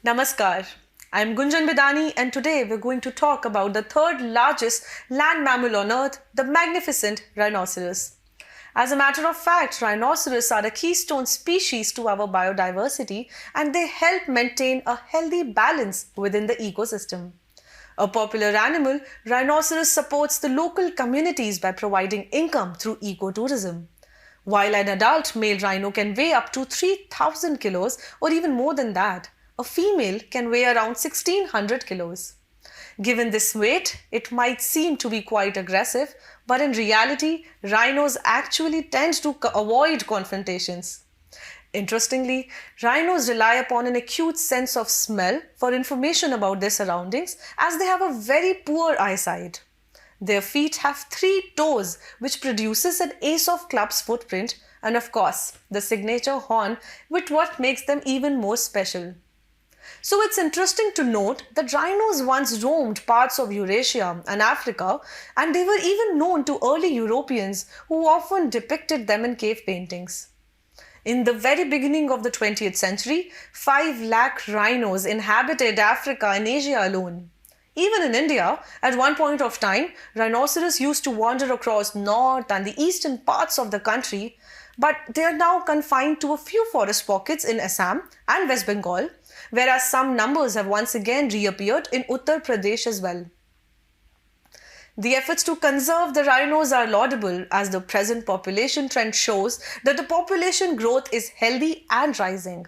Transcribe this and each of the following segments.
Namaskar. I'm Gunjan Bidani and today we're going to talk about the third largest land mammal on earth, the magnificent rhinoceros. As a matter of fact, rhinoceros are a keystone species to our biodiversity and they help maintain a healthy balance within the ecosystem. A popular animal, rhinoceros supports the local communities by providing income through ecotourism. While an adult male rhino can weigh up to 3,000 kilos or even more than that, a female can weigh around 1,600 kilos. Given this weight, it might seem to be quite aggressive, but in reality, rhinos actually tend to avoid confrontations. Interestingly, rhinos rely upon an acute sense of smell for information about their surroundings as they have a very poor eyesight. Their feet have 3 toes, which produces an ace of clubs footprint, and of course, the signature horn, with what makes them even more special. So it's interesting to note that rhinos once roamed parts of Eurasia and Africa, and they were even known to early Europeans who often depicted them in cave paintings. In the very beginning of the 20th century, 5 lakh rhinos inhabited Africa and Asia alone. Even in India, at one point of time, rhinoceros used to wander across north and the eastern parts of the country, but they are now confined to a few forest pockets in Assam and West Bengal, whereas some numbers have once again reappeared in Uttar Pradesh as well. The efforts to conserve the rhinos are laudable as the present population trend shows that the population growth is healthy and rising.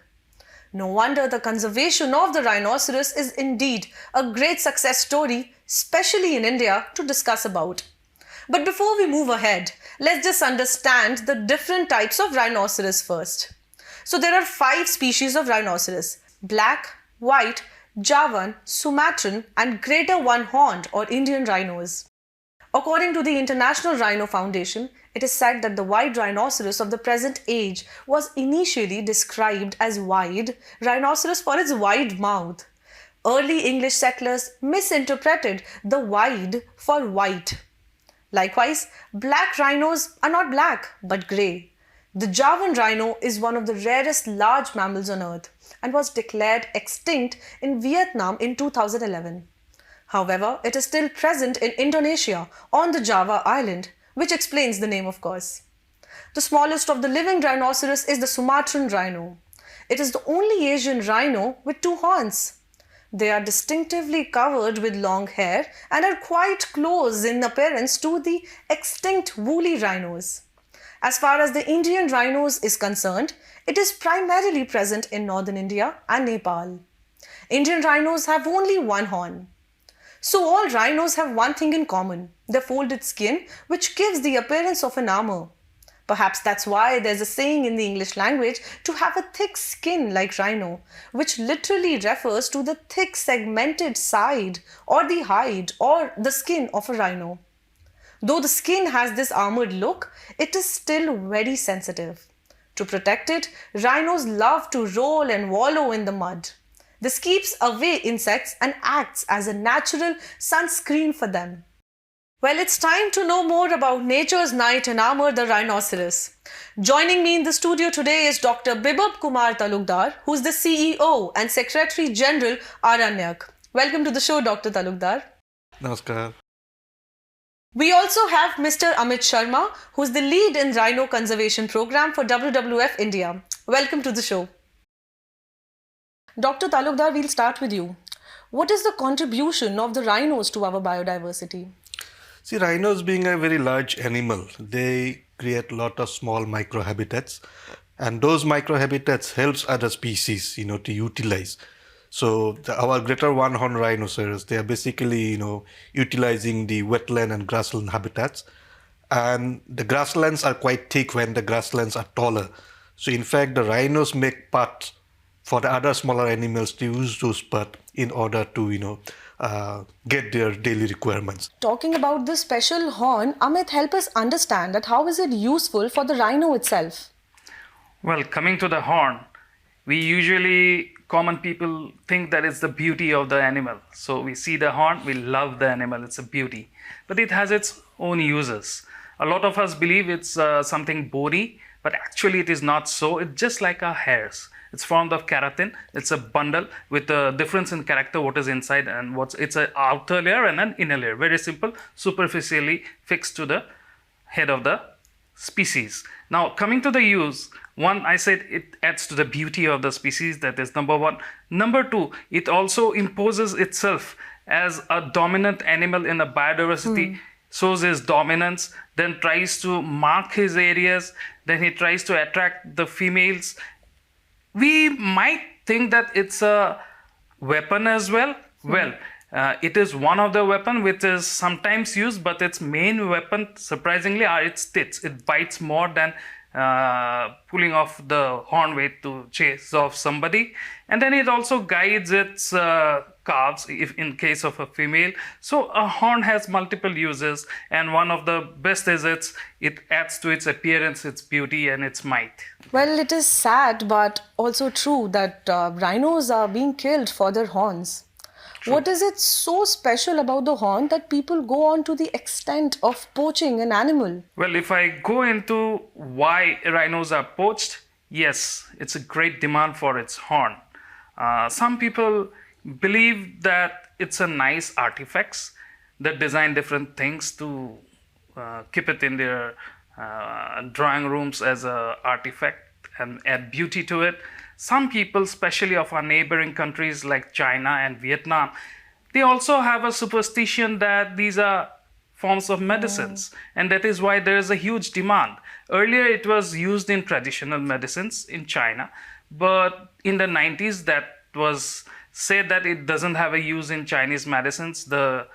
No wonder the conservation of the rhinoceros is indeed a great success story, especially in India, to discuss about. But before we move ahead, let's just understand the different types of rhinoceros first. So there are 5 species of rhinoceros: black, white, Javan, Sumatran and greater one-horned or Indian rhinos. According to the International Rhino Foundation, it is said that the white rhinoceros of the present age was initially described as wide rhinoceros for its wide mouth. Early English settlers misinterpreted the wide for white. Likewise, black rhinos are not black but grey. The Javan rhino is one of the rarest large mammals on earth and was declared extinct in Vietnam in 2011. However, it is still present in Indonesia on the Java island, which explains the name, of course. The smallest of the living rhinoceros is the Sumatran rhino. It is the only Asian rhino with 2 horns. They are distinctively covered with long hair and are quite close in appearance to the extinct woolly rhinos. As far as the Indian rhinos is concerned, it is primarily present in northern India and Nepal. Indian rhinos have only 1 horn. So all rhinos have one thing in common, their folded skin, which gives the appearance of an armor. Perhaps that's why there's a saying in the English language to have a thick skin like rhino, which literally refers to the thick segmented side or the hide or the skin of a rhino. Though the skin has this armored look, it is still very sensitive. To protect it, rhinos love to roll and wallow in the mud. This keeps away insects and acts as a natural sunscreen for them. Well, it's time to know more about nature's knight in armor, the rhinoceros. Joining me in the studio today is Dr. Bibab Kumar Talukdar, who is the CEO and Secretary General Aranyak. Welcome to the show, Dr. Talukdar. Namaskar. We also have Mr. Amit Sharma, who is the lead in Rhino Conservation Program for WWF India. Welcome to the show. Dr. Talukdar, we'll start with you. What is the contribution of the rhinos to our biodiversity? See, rhinos being a very large animal, they create a lot of small microhabitats, and those microhabitats helps other species, to utilize. So our greater one-horn rhinoceros, they are basically, utilizing the wetland and grassland habitats, and the grasslands are quite thick when the grasslands are taller. So in fact, the rhinos make paths for the other smaller animals to use those paths in order to, get their daily requirements. Talking about this special horn, Amit, help us understand that how is it useful for the rhino itself? Well, coming to the horn, common people think that it's the beauty of the animal. So we see the horn, we love the animal, it's a beauty. But it has its own uses. A lot of us believe it's something bony, but actually it is not so. It's just like our hairs. It's formed of keratin. It's a bundle with a difference in character, what is inside and it's an outer layer and an inner layer. Very simple, superficially fixed to the head of the species. Now, coming to the use, one, I said it adds to the beauty of the species. That is number one. Number two, it also imposes itself as a dominant animal in a biodiversity, shows his dominance, then tries to mark his areas, then he tries to attract the females. We might think that it's a weapon as well. Well, it is one of the weapon which is sometimes used, but its main weapon, surprisingly, are its teeth. It bites more than pulling off the horn weight to chase off somebody. And then it also guides its calves if in case of a female. So a horn has multiple uses, and one of the best is it adds to its appearance, its beauty, and its might. Well, it is sad but also true that rhinos are being killed for their horns. True. What is it so special about the horn that people go on to the extent of poaching an animal? Well, if I go into why rhinos are poached, yes, it's a great demand for its horn. Some people believe that it's a nice artifacts that design different things to keep it in their drawing rooms as an artifact and add beauty to it. Some people, especially of our neighboring countries like China and Vietnam, they also have a superstition that these are forms of medicines, and that is why there is a huge demand. Earlier, it was used in traditional medicines in China, but in the 90s, that was said that it doesn't have a use in Chinese medicines. The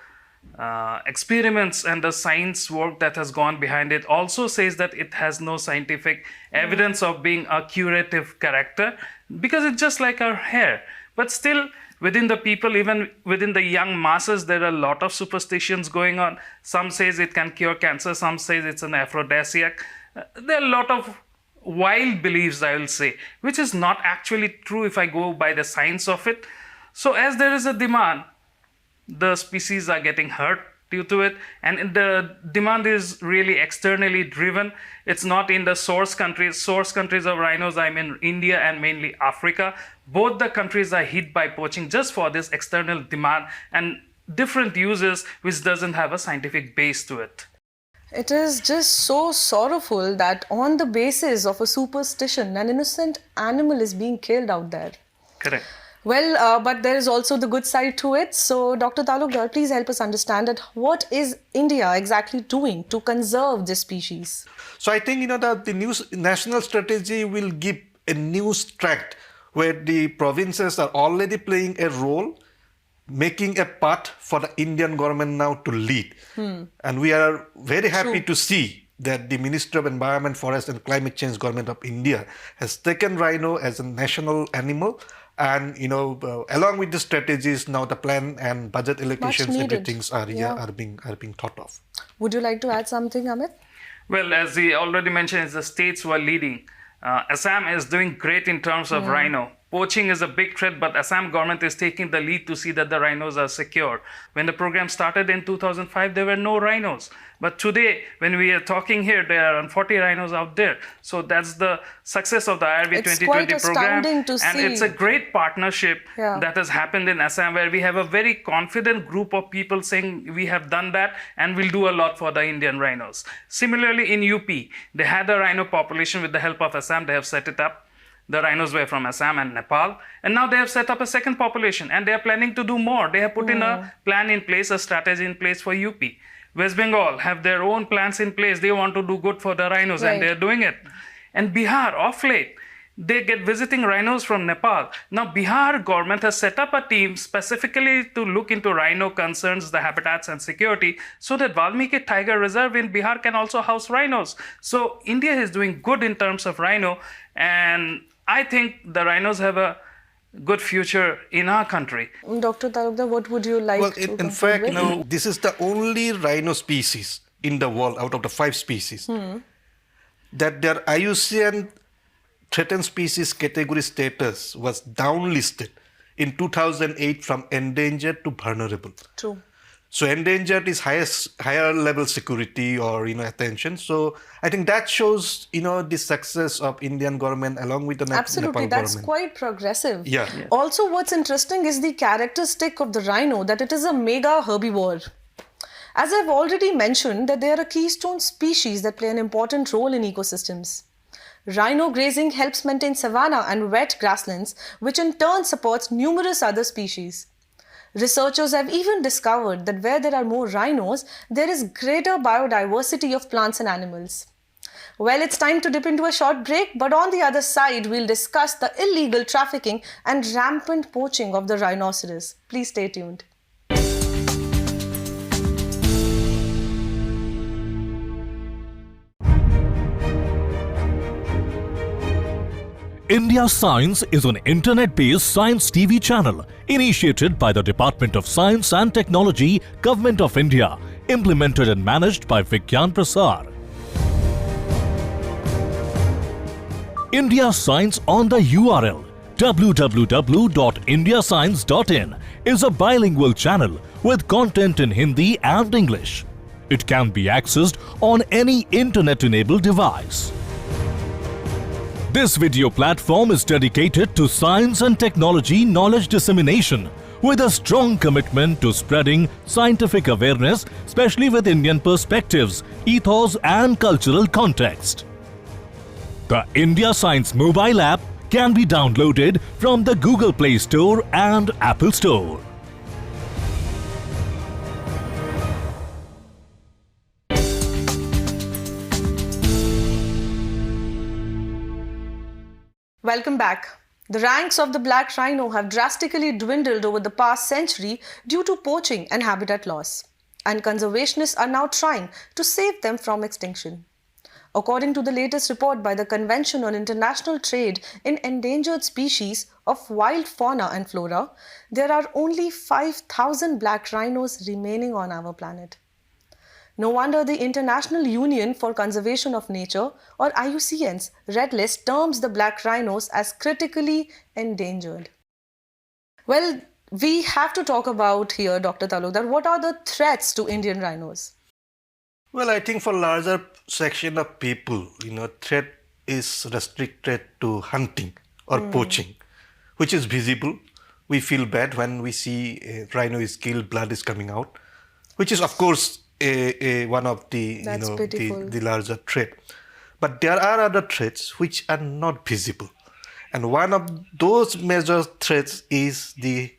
experiments and the science work that has gone behind it also says that it has no scientific evidence of being a curative character, because it's just like our hair. But still, within the people, even within the young masses, there are a lot of superstitions going on. Some says it can cure cancer, some says it's an aphrodisiac. There are a lot of wild beliefs, I will say, which is not actually true if I go by the science of it. So as there is a demand, the species are getting hurt due to it, and the demand is really externally driven. It's not in the source countries. Source countries of rhinos, I mean India and mainly Africa. Both the countries are hit by poaching just for this external demand and different uses which doesn't have a scientific base to it. It is just so sorrowful that on the basis of a superstition, an innocent animal is being killed out there. Correct. Well, but there is also the good side to it. So, Dr. Talukdar, please help us understand that what is India exactly doing to conserve this species? So I think the new national strategy will give a new strength where the provinces are already playing a role, making a path for the Indian government now to lead. And we are very happy to see that the Ministry of Environment, Forest and Climate Change Government of India has taken rhino as a national animal. And along with the strategies, now the plan and budget allocations, everything are being thought of. Would you like to add something, Amit? Well, as we already mentioned, it's the states who are leading. Assam is doing great in terms of rhino. Poaching is a big threat, but Assam government is taking the lead to see that the rhinos are secure. When the program started in 2005, there were no rhinos. But today, when we are talking here, there are 40 rhinos out there. So that's the success of the IRV 2020 program. And it's a great partnership that has happened in Assam, where we have a very confident group of people saying we have done that and we'll do a lot for the Indian rhinos. Similarly, in UP, they had a rhino population with the help of Assam. They have set it up. The rhinos were from Assam and Nepal, and now they have set up a second population, and they are planning to do more. They have put in a plan in place, a strategy in place for UP. West Bengal have their own plans in place. They want to do good for the rhinos, and they are doing it. And Bihar, of late, they get visiting rhinos from Nepal. Now, Bihar government has set up a team specifically to look into rhino concerns, the habitats and security, so that Valmiki Tiger Reserve in Bihar can also house rhinos. So India is doing good in terms of rhino, and I think the rhinos have a good future in our country. Dr. Talukdar, what would you like to in fact, this is the only rhino species in the world out of the 5 species that their IUCN threatened species category status was downlisted in 2008 from endangered to vulnerable. True. So endangered is higher level security or attention. So I think that shows the success of Indian government along with the Absolutely, Nepal that's government. quite progressive. Yeah. Also, what's interesting is the characteristic of the rhino that it is a mega herbivore. As I've already mentioned, that they are a keystone species that play an important role in ecosystems. Rhino grazing helps maintain savanna and wet grasslands, which in turn supports numerous other species. Researchers have even discovered that where there are more rhinos, there is greater biodiversity of plants and animals. Well, it's time to dip into a short break, but on the other side, we'll discuss the illegal trafficking and rampant poaching of the rhinoceros. Please stay tuned. India Science is an internet-based science TV channel initiated by the Department of Science and Technology, Government of India, implemented and managed by Vigyan Prasar. India Science on the URL www.indiascience.in is a bilingual channel with content in Hindi and English. It can be accessed on any internet-enabled device. This video platform is dedicated to science and technology knowledge dissemination with a strong commitment to spreading scientific awareness, especially with Indian perspectives, ethos and cultural context. The India Science mobile app can be downloaded from the Google Play Store and Apple Store. Welcome back. The ranks of the black rhino have drastically dwindled over the past century due to poaching and habitat loss, and conservationists are now trying to save them from extinction. According to the latest report by the Convention on International Trade in Endangered Species of Wild Fauna and Flora, there are only 5,000 black rhinos remaining on our planet. No wonder the International Union for Conservation of Nature, or IUCN's Red List terms the black rhinos as critically endangered. Well, we have to talk about here, Dr. Talukdar, what are the threats to Indian rhinos? Well, I think for larger section of people, threat is restricted to hunting or poaching, which is visible. We feel bad when we see a rhino is killed, blood is coming out, which is of course one of the the larger threat. But there are other threats which are not visible, and one of those major threats is the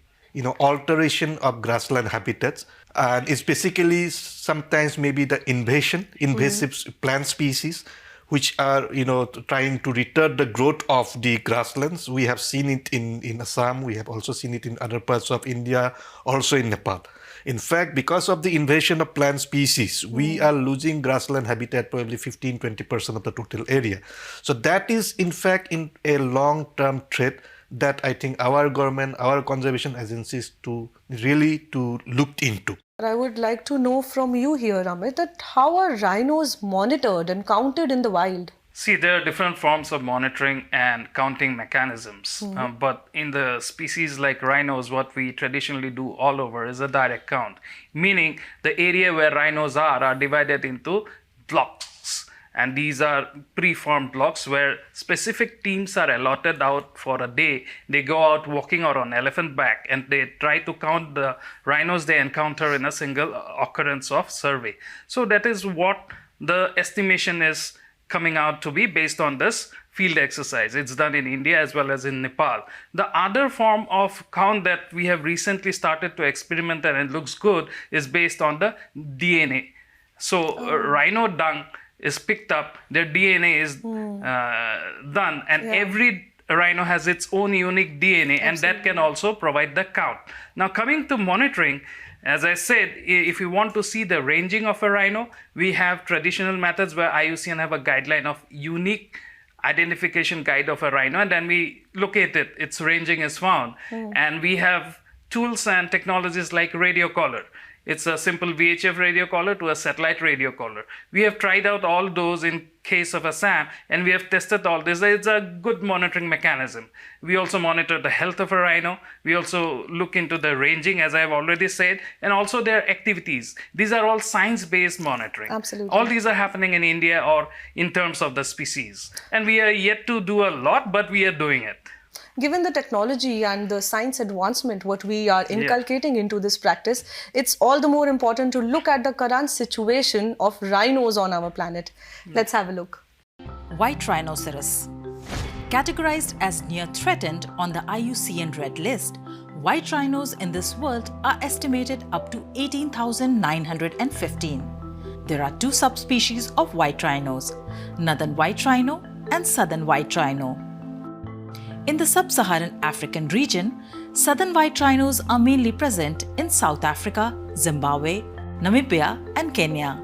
alteration of grassland habitats, and it's basically sometimes maybe the invasive plant species which are trying to retard the growth of the grasslands. We have seen it in Assam. We have also seen it in other parts of India, also in Nepal. In fact, because of the invasion of plant species, we are losing grassland habitat, probably 15-20% of the total area. So that is, in fact, in a long-term threat that I think our government, our conservation agencies to look into. I would like to know from you here, Amit, that how are rhinos monitored and counted in the wild? See, there are different forms of monitoring and counting mechanisms. But in the species like rhinos, what we traditionally do all over is a direct count, meaning the area where rhinos are divided into blocks. And these are preformed blocks where specific teams are allotted out for a day. They go out walking or on elephant back and they try to count the rhinos they encounter in a single occurrence of survey. So that is what the estimation is coming out to be based on this field exercise. It's done in India as well as in Nepal. The other form of count that we have recently started to experiment and it looks good is based on the DNA. So rhino dung is picked up, their DNA is done, and every rhino has its own unique DNA, and that can also provide the count. Now coming to monitoring, as I said, if you want to see the ranging of a rhino, we have traditional methods where IUCN have a guideline of unique identification guide of a rhino, and then we locate it, its ranging is found. And we have tools and technologies like radio collar. It's a simple VHF radio collar to a satellite radio collar. We have tried out all those in case of Assam, and we have tested all this. It's a good monitoring mechanism. We also monitor the health of a rhino. We also look into the ranging, as I have already said, and also their activities. These are all science-based monitoring. Absolutely. All these are happening in India or in terms of the species. And we are yet to do a lot, but we are doing it. Given the technology and the science advancement, what we are inculcating into this practice, it's all the more important to look at the current situation of rhinos on our planet. Let's have a look. White rhinoceros. Categorized as near threatened on the IUCN Red List, white rhinos in this world are estimated up to 18,915. There are two subspecies of white rhinos, northern white rhino and southern white rhino. In the sub-Saharan African region, southern white rhinos are mainly present in South Africa, Zimbabwe, Namibia, and Kenya.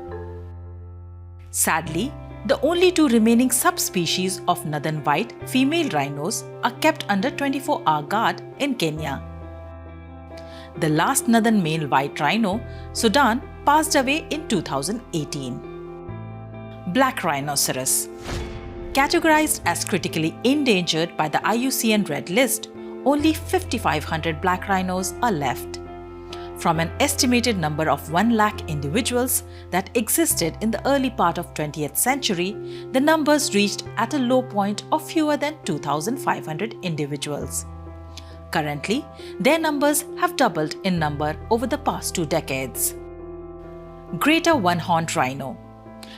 Sadly, the only two remaining subspecies of northern white female rhinos are kept under 24-hour guard in Kenya. The last northern male white rhino, Sudan, passed away in 2018. Black rhinoceros. Categorized as critically endangered by the IUCN Red List, only 5,500 black rhinos are left. From an estimated number of 1 lakh individuals that existed in the early part of 20th century, the numbers reached at a low point of fewer than 2,500 individuals. Currently, their numbers have doubled in number over the past 2 decades. Greater one-horned rhino.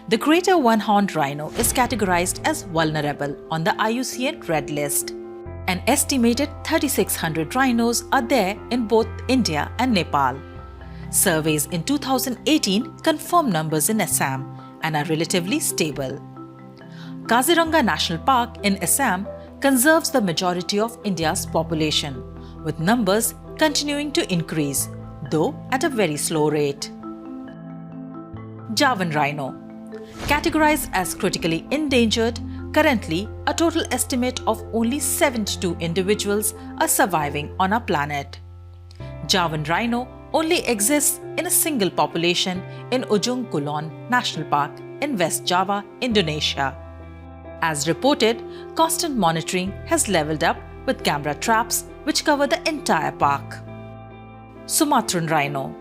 The greater one-horned rhino is categorized as vulnerable on the IUCN Red List. An estimated 3,600 rhinos are there in both India and Nepal. Surveys in 2018 confirm numbers in Assam and are relatively stable. Kaziranga National Park in Assam conserves the majority of India's population, with numbers continuing to increase, though at a very slow rate. Javan rhino. Categorized as critically endangered, currently a total estimate of only 72 individuals are surviving on our planet. Javan rhino only exists in a single population in Ujung Kulon National Park in West Java, Indonesia. As reported, constant monitoring has leveled up with camera traps which cover the entire park. Sumatran rhino.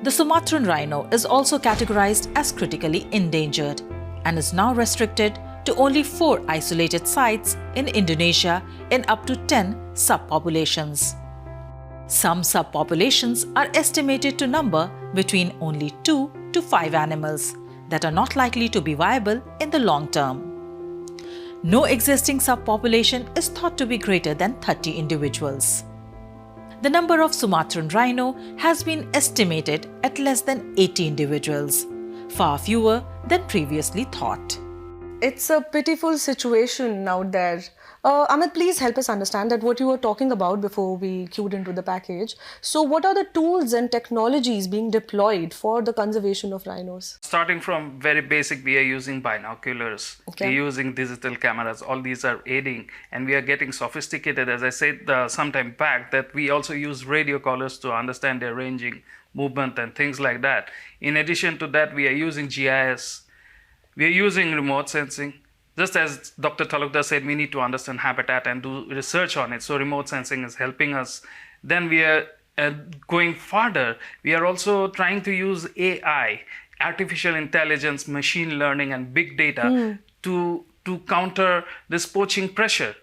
The Sumatran rhino is also categorized as critically endangered and is now restricted to only 4 isolated sites in Indonesia in up to 10 subpopulations. Some subpopulations are estimated to number between only 2 to 5 animals that are not likely to be viable in the long term. No existing subpopulation is thought to be greater than 30 individuals. The number of Sumatran rhino has been estimated at less than 80 individuals, far fewer than previously thought. It's a pitiful situation out there. Amit, please help us understand that what you were talking about before we queued into the package. So what are the tools and technologies being deployed for the conservation of rhinos? Starting from very basic, we are using binoculars, Okay. we're using digital cameras, all these are aiding, and we are getting sophisticated, as I said some time back, that we also use radio collars to understand their ranging, movement and things like that. In addition to that, we are using GIS, we are using remote sensing. Just as Dr. Talukdar said, we need to understand habitat and do research on it. So remote sensing is helping us. Then we are going further. We are also trying to use AI, artificial intelligence, machine learning, and big data to counter this poaching pressure.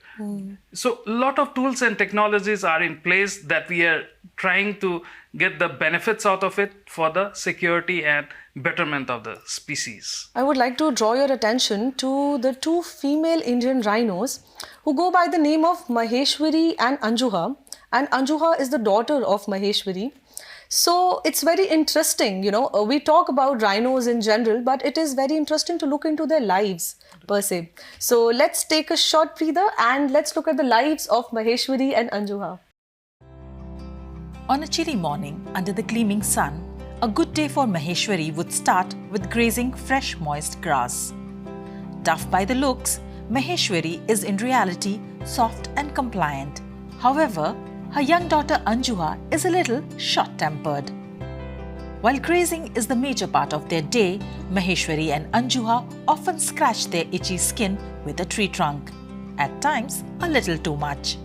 So a lot of tools and technologies are in place that we are trying to get the benefits out of it for the security and betterment of the species. I would like to draw your attention to the 2 female Indian rhinos who go by the name of Maheshwari and Anjuha. And Anjuha is the daughter of Maheshwari. So it's very interesting, we talk about rhinos in general, but it is very interesting to look into their lives per se. So let's take a short breather and let's look at the lives of Maheshwari and Anjuha. On a chilly morning under the gleaming sun, a good day for Maheshwari would start with grazing fresh moist grass. Tough by the looks, Maheshwari is in reality soft and compliant. However, her young daughter Anjuha is a little short-tempered. While grazing is the major part of their day, Maheshwari and Anjuha often scratch their itchy skin with a tree trunk, at times a little too much.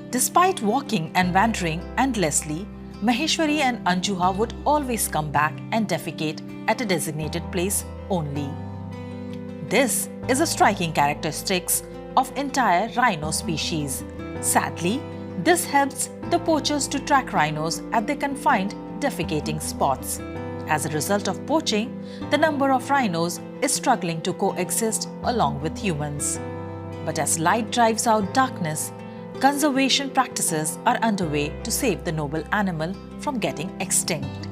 Despite walking and wandering endlessly, Maheshwari and Anjuha would always come back and defecate at a designated place only. This is a striking characteristic of entire rhino species. Sadly, this helps the poachers to track rhinos at their confined defecating spots. As a result of poaching, the number of rhinos is struggling to coexist along with humans. But as light drives out darkness, conservation practices are underway to save the noble animal from getting extinct.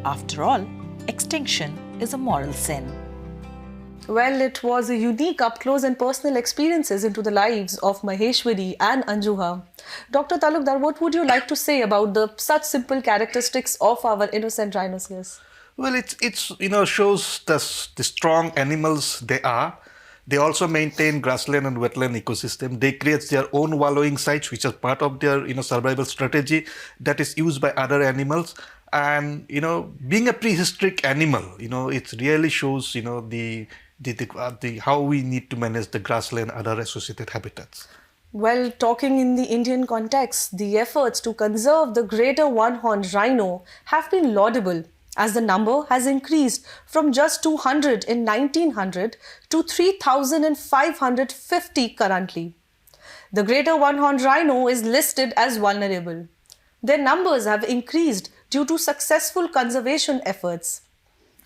After all, extinction is a moral sin. Well, it was a unique up-close and personal experiences into the lives of Maheshwari and Anjuha. Dr. Talukdar, what would you like to say about the such simple characteristics of our innocent rhinoceros? Well, it's shows the strong animals they are. They also maintain grassland and wetland ecosystem. They create their own wallowing sites, which are part of their survival strategy that is used by other animals. And being a prehistoric animal, it really shows the how we need to manage the grassland and other associated habitats. Well, talking in the Indian context, the efforts to conserve the greater one-horned rhino have been laudable, as the number has increased from just 200 in 1900 to 3,550 currently. The greater one-horned rhino is listed as vulnerable. Their numbers have increased due to successful conservation efforts.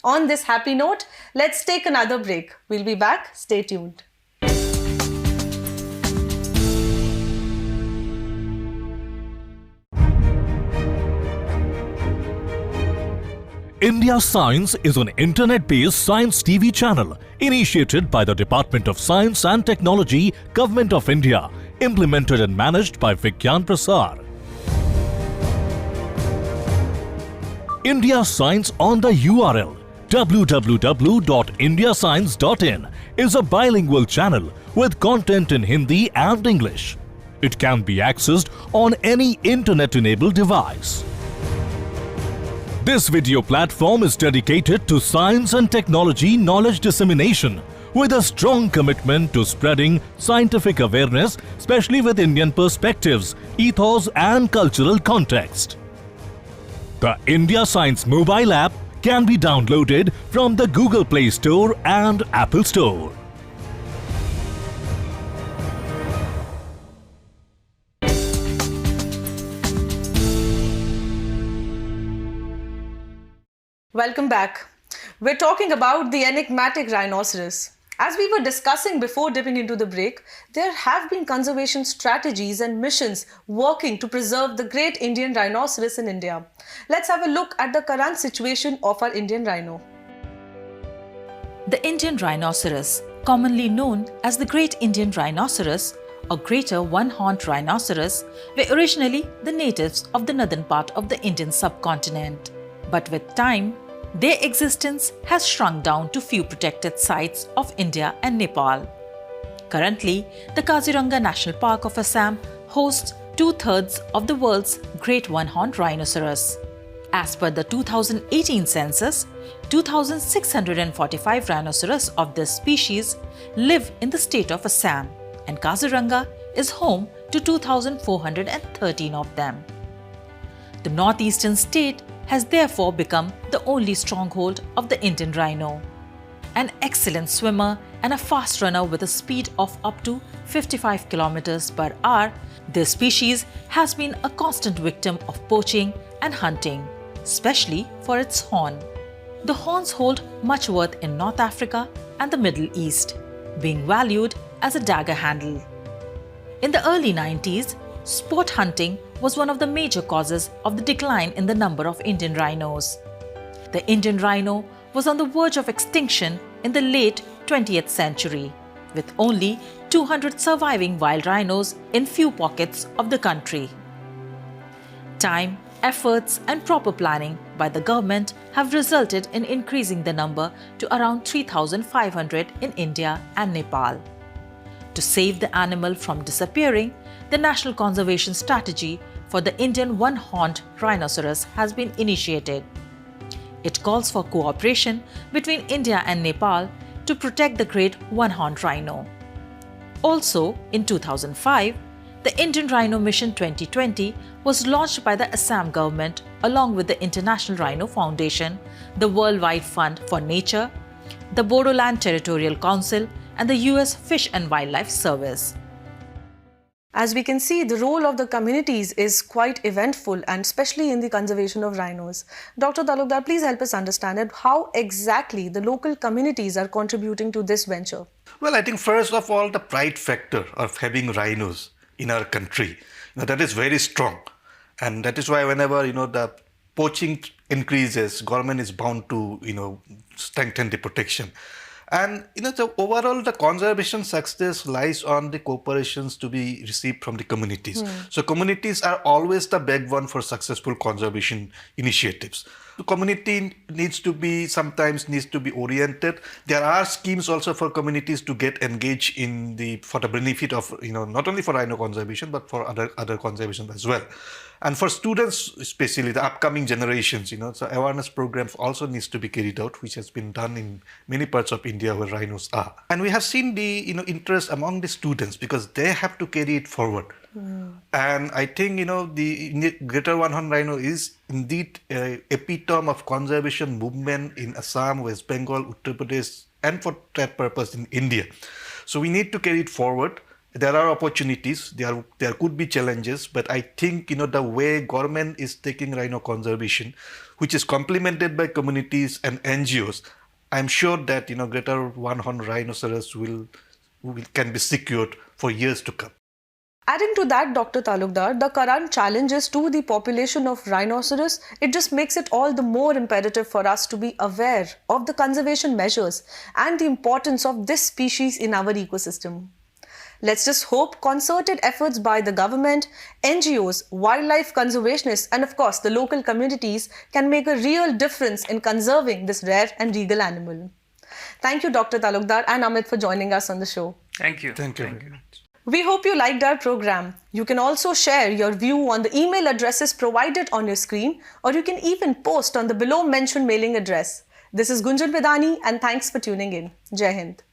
On this happy note, let's take another break. We'll be back. Stay tuned. India Science is an internet-based science TV channel initiated by the Department of Science and Technology, Government of India, implemented and managed by Vigyan Prasar. India Science on the URL www.indiascience.in is a bilingual channel with content in Hindi and English. It can be accessed on any internet-enabled device. This video platform is dedicated to science and technology knowledge dissemination with a strong commitment to spreading scientific awareness, especially with Indian perspectives, ethos and cultural context. The India Science mobile app can be downloaded from the Google Play Store and Apple Store. Welcome back. We're talking about the enigmatic rhinoceros. As we were discussing before dipping into the break, there have been conservation strategies and missions working to preserve the great Indian rhinoceros in India. Let's have a look at the current situation of our Indian rhino. The Indian rhinoceros, commonly known as the Great Indian Rhinoceros or Greater One-Horned Rhinoceros, were originally the natives of the northern part of the Indian subcontinent. But with time, their existence has shrunk down to few protected sites of India and Nepal. Currently, the Kaziranga National Park of Assam hosts 2/3 of the world's great one-horned rhinoceros. As per the 2018 census, 2,645 rhinoceros of this species live in the state of Assam, and Kaziranga is home to 2,413 of them. The northeastern state has therefore become the only stronghold of the Indian rhino. An excellent swimmer and a fast runner with a speed of up to 55 km/h, this species has been a constant victim of poaching and hunting, especially for its horn. The horns hold much worth in North Africa and the Middle East, being valued as a dagger handle. In the early 90s, sport hunting was one of the major causes of the decline in the number of Indian rhinos. The Indian rhino was on the verge of extinction in the late 20th century, with only 200 surviving wild rhinos in few pockets of the country. Time, efforts and proper planning by the government have resulted in increasing the number to around 3,500 in India and Nepal. To save the animal from disappearing, the National Conservation Strategy for the Indian One-Horned Rhinoceros has been initiated. which calls for cooperation between India and Nepal to protect the great one-horned rhino. Also, in 2005, the Indian Rhino Mission 2020 was launched by the Assam government along with the International Rhino Foundation, the Worldwide Fund for Nature, the Bodoland Territorial Council, and the US Fish and Wildlife Service. As we can see, the role of the communities is quite eventful, and especially in the conservation of rhinos. Dr. Talukdar, please help us understand it. How exactly the local communities are contributing to this venture? Well, I think first of all, the pride factor of having rhinos in our country, that is very strong. And that is why whenever, the poaching increases, government is bound to, strengthen the protection. And so overall, the conservation success lies on the cooperations to be received from the communities. So communities are always the backbone for successful conservation initiatives. The community sometimes needs to be oriented. There are schemes also for communities to get engaged for the benefit of, not only for rhino conservation, but for other conservation as well. And for students, especially the upcoming generations, so awareness programs also needs to be carried out, which has been done in many parts of India where rhinos are. And we have seen the, interest among the students because they have to carry it forward. And I think, the greater one-horned rhino is indeed an epitome of conservation movement in Assam, West Bengal, Uttar Pradesh, and for that purpose in India. So we need to carry it forward. There are opportunities, there could be challenges, but I think, the way government is taking rhino conservation, which is complemented by communities and NGOs, I'm sure that, greater one-horned rhinoceros can be secured for years to come. Adding to that, Dr. Talukdar, the current challenges to the population of rhinoceros, it just makes it all the more imperative for us to be aware of the conservation measures and the importance of this species in our ecosystem. Let's just hope concerted efforts by the government, NGOs, wildlife conservationists, and of course the local communities can make a real difference in conserving this rare and regal animal. Thank you, Dr. Talukdar and Amit, for joining us on the show. Thank you. Thank you. We hope you liked our program. You can also share your view on the email addresses provided on your screen, or you can even post on the below mentioned mailing address. This is Gunjan Vedani, and thanks for tuning in. Jai Hind.